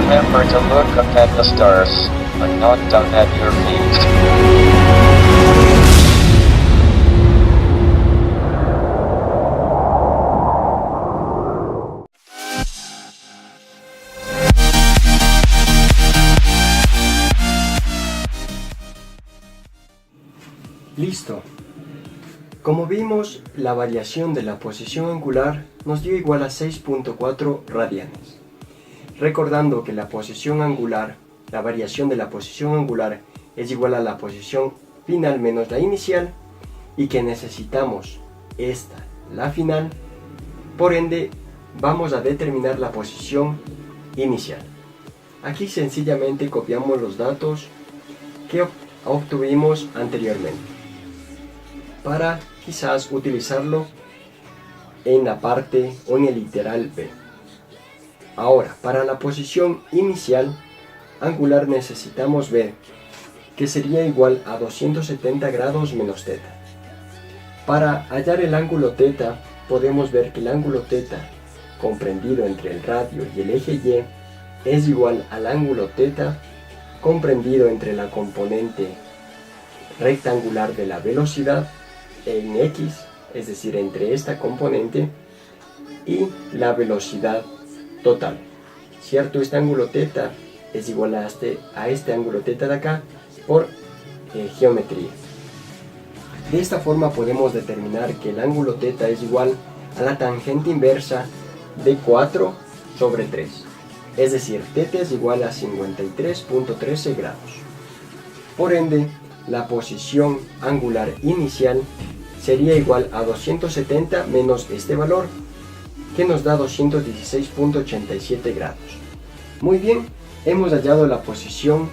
Remember to look up at the stars, but not down at your feet. Listo. Como vimos, la variación de la posición angular nos dio igual a 6.4 radianes. Recordando que la posición angular, la variación de la posición angular es igual a la posición final menos la inicial y que necesitamos esta, la final, por ende vamos a determinar la posición inicial. Aquí sencillamente copiamos los datos que obtuvimos anteriormente para quizás utilizarlo en la parte o en el literal B. Ahora, para la posición inicial angular necesitamos ver que sería igual a 270 grados menos θ. Para hallar el ángulo θ, podemos ver que el ángulo θ comprendido entre el radio y el eje Y es igual al ángulo θ comprendido entre la componente rectangular de la velocidad en X, es decir, entre esta componente y la velocidad total. ¿Cierto? Este ángulo θ es igual a este ángulo θ de acá por geometría. De esta forma podemos determinar que el ángulo θ es igual a la tangente inversa de 4 sobre 3. Es decir, θ es igual a 53.13 grados. Por ende, la posición angular inicial sería igual a 270 menos este valor, que nos da 216.87 grados. Muy bien, hemos hallado la posición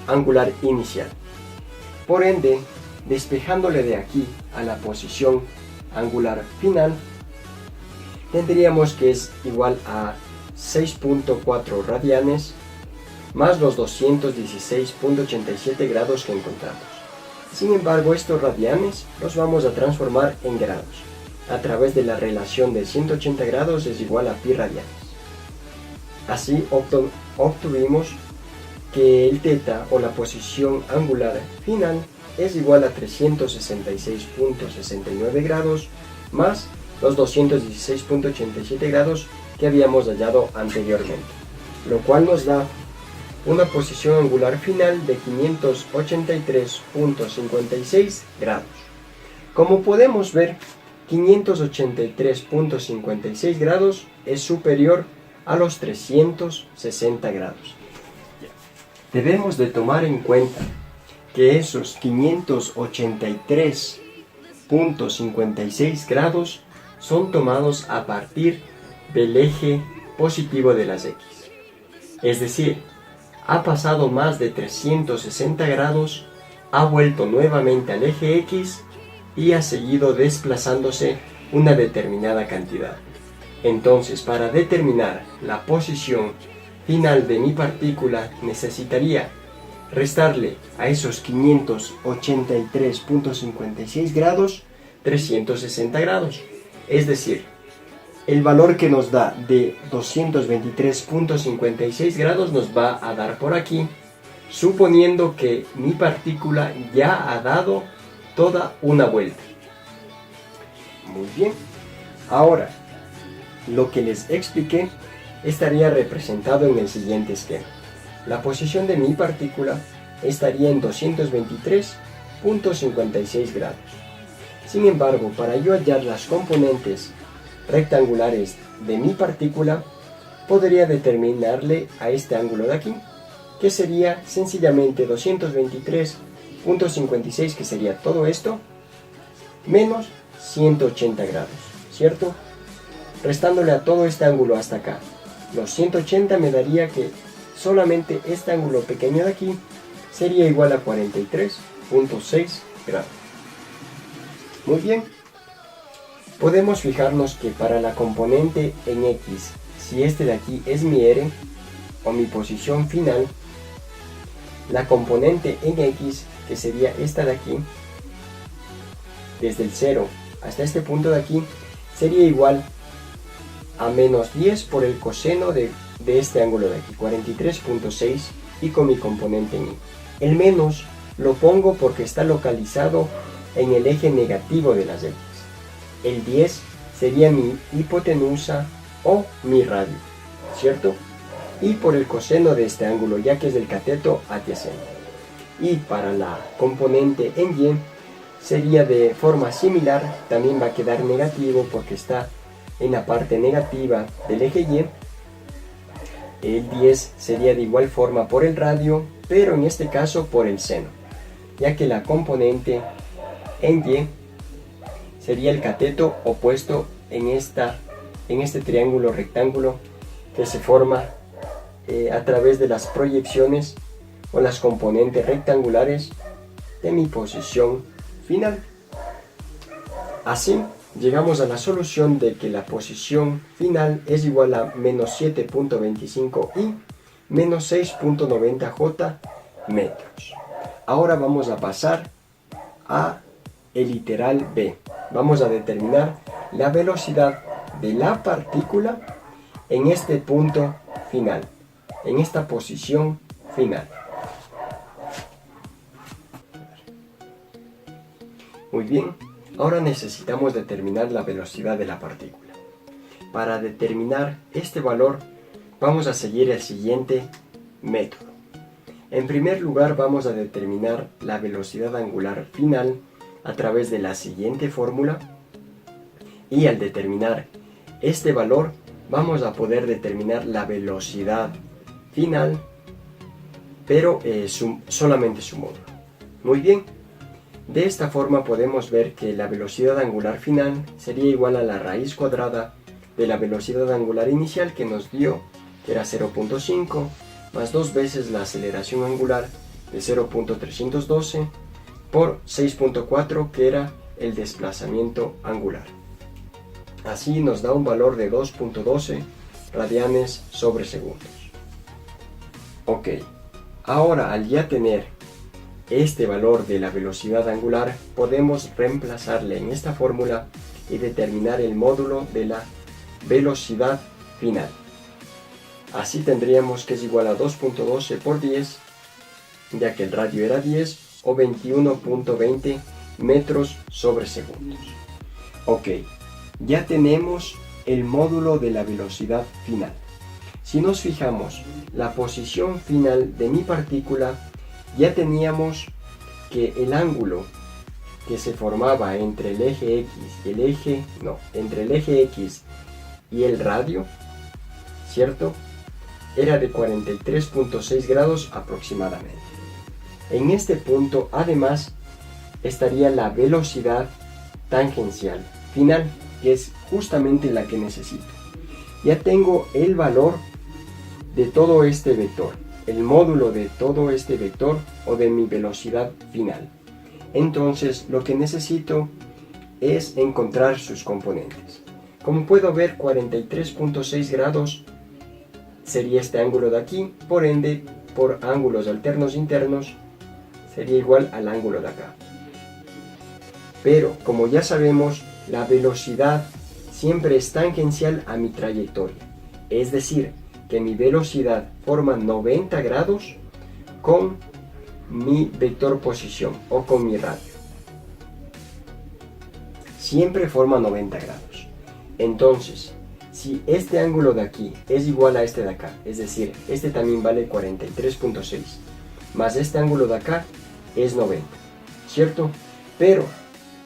angular inicial. Por ende, despejándole de aquí a la posición angular final, tendríamos que es igual a 6.4 radianes más los 216.87 grados que encontramos. Sin embargo, estos radianes los vamos a transformar en grados a través de la relación de 180 grados es igual a pi radianes. Así obtuvimos que el θ o la posición angular final es igual a 366.69 grados más los 216.87 grados que habíamos hallado anteriormente, lo cual nos da una posición angular final de 583.56 grados. Como podemos ver, 583.56 grados es superior a los 360 grados. Debemos de tomar en cuenta que esos 583.56 grados son tomados a partir del eje positivo de las X. Es decir, ha pasado más de 360 grados, ha vuelto nuevamente al eje X y ha seguido desplazándose una determinada cantidad. Entonces, para determinar la posición final de mi partícula, necesitaría restarle a esos 583.56 grados 360 grados. Es decir, el valor que nos da de 223.56 grados nos va a dar por aquí, suponiendo que mi partícula ya ha dado toda una vuelta. Muy bien. Ahora, lo que les expliqué estaría representado en el siguiente esquema. La posición de mi partícula estaría en 223.56 grados. Sin embargo, para yo hallar las componentes rectangulares de mi partícula, podría determinarle a este ángulo de aquí, que sería sencillamente 223.56, que sería todo esto, menos 180 grados, ¿cierto? Restándole a todo este ángulo hasta acá, los 180 me daría que solamente este ángulo pequeño de aquí sería igual a 43.6 grados. Muy bien. Podemos fijarnos que para la componente en X, si este de aquí es mi R o mi posición final, la componente en X, que sería esta de aquí, desde el 0 hasta este punto de aquí, sería igual a menos 10 por el coseno de de este ángulo de aquí, 43.6, y con mi componente en Y. El menos lo pongo porque está localizado en el eje negativo de las X. El 10 sería mi hipotenusa o mi radio, ¿cierto? Y por el coseno de este ángulo, ya que es del cateto adyacente. Y para la componente en Y sería de forma similar, también va a quedar negativo porque está en la parte negativa del eje Y. El 10 sería de igual forma por el radio, pero en este caso por el seno, ya que la componente en Y sería el cateto opuesto en este triángulo rectángulo que se forma a través de las proyecciones o las componentes rectangulares de mi posición final. Así llegamos a la solución de que la posición final es igual a menos 7.25 y menos 6.90 J metros. Ahora vamos a pasar a el literal B. Vamos a determinar la velocidad de la partícula en este punto final, en esta posición final. Muy bien, ahora necesitamos determinar la velocidad de la partícula. Para determinar este valor vamos a seguir el siguiente método. En primer lugar vamos a determinar la velocidad angular final a través de la siguiente fórmula, y al determinar este valor vamos a poder determinar la velocidad final, pero solamente su módulo. Muy bien, de esta forma podemos ver que la velocidad angular final sería igual a la raíz cuadrada de la velocidad angular inicial que nos dio, que era 0.5, más 2 veces la aceleración angular de 0.312 por 6.4, que era el desplazamiento angular. Así nos da un valor de 2.12 radianes sobre segundos. Ok, ahora al ya tener este valor de la velocidad angular, podemos reemplazarle en esta fórmula y determinar el módulo de la velocidad final. Así tendríamos que es igual a 2.12 por 10, ya que el radio era 10, o 21.20 metros sobre segundos. Ok, ya tenemos el módulo de la velocidad final. Si nos fijamos, la posición final de mi partícula, ya teníamos que el ángulo que se formaba entre el eje X y entre el eje X y el radio, ¿cierto? Era de 43.6 grados aproximadamente. En este punto, además, estaría la velocidad tangencial final, que es justamente la que necesito. Ya tengo el valor de todo este vector, el módulo de todo este vector o de mi velocidad final. Entonces, lo que necesito es encontrar sus componentes. Como puedo ver, 43.6 grados sería este ángulo de aquí, por ende, por ángulos alternos internos, sería igual al ángulo de acá. Pero, como ya sabemos, la velocidad siempre es tangencial a mi trayectoria. Es decir, que mi velocidad forma 90 grados con mi vector posición o con mi radio. Siempre forma 90 grados. Entonces, si este ángulo de aquí es igual a este de acá, es decir, este también vale 43.6, más este ángulo de acá es 90, ¿cierto? Pero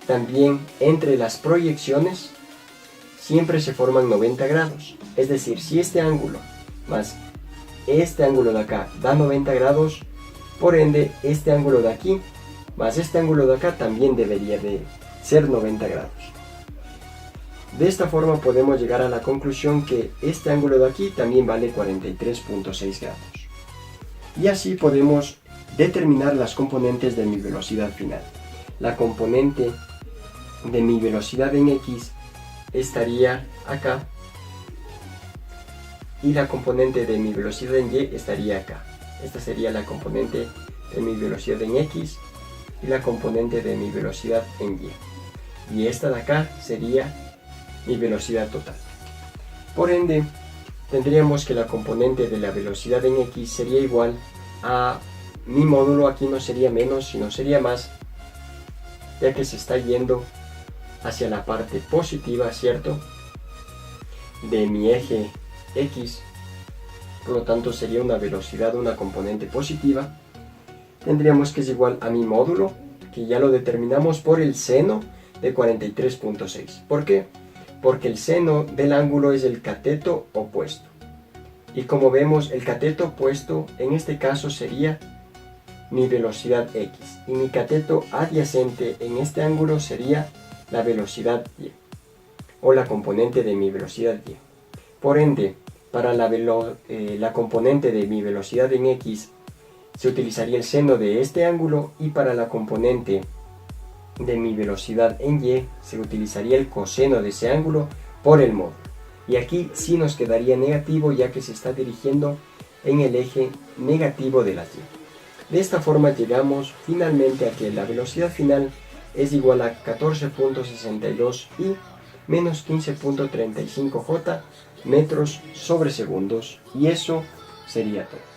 también entre las proyecciones siempre se forman 90 grados. Es decir, si este ángulo más este ángulo de acá da 90 grados, por ende este ángulo de aquí más este ángulo de acá también debería de ser 90 grados. De esta forma podemos llegar a la conclusión que este ángulo de aquí también vale 43.6 grados. Y así podemos determinar las componentes de mi velocidad final. La componente de mi velocidad en X estaría acá y la componente de mi velocidad en Y estaría acá. Esta sería la componente de mi velocidad en X y la componente de mi velocidad en Y. Y esta de acá sería mi velocidad total. Por ende, tendríamos que la componente de la velocidad en x sería igual a mi módulo, aquí no sería menos, sino sería más, ya que se está yendo hacia la parte positiva, ¿cierto?, de mi eje x, por lo tanto sería una velocidad, una componente positiva. Tendríamos que es igual a mi módulo, que ya lo determinamos por el seno de 43.6. ¿Por qué? Porque el seno del ángulo es el cateto opuesto. Y como vemos, el cateto opuesto en este caso sería mi velocidad x. Y mi cateto adyacente en este ángulo sería la velocidad y, o la componente de mi velocidad y. Por ende, para la componente de mi velocidad en x se utilizaría el seno de este ángulo, y para la componente de mi velocidad en y se utilizaría el coseno de ese ángulo por el módulo. Y aquí sí nos quedaría negativo, ya que se está dirigiendo en el eje negativo de la y. De esta forma llegamos finalmente a que la velocidad final es igual a 14.62 y menos 15.35 J metros sobre segundos, y eso sería todo.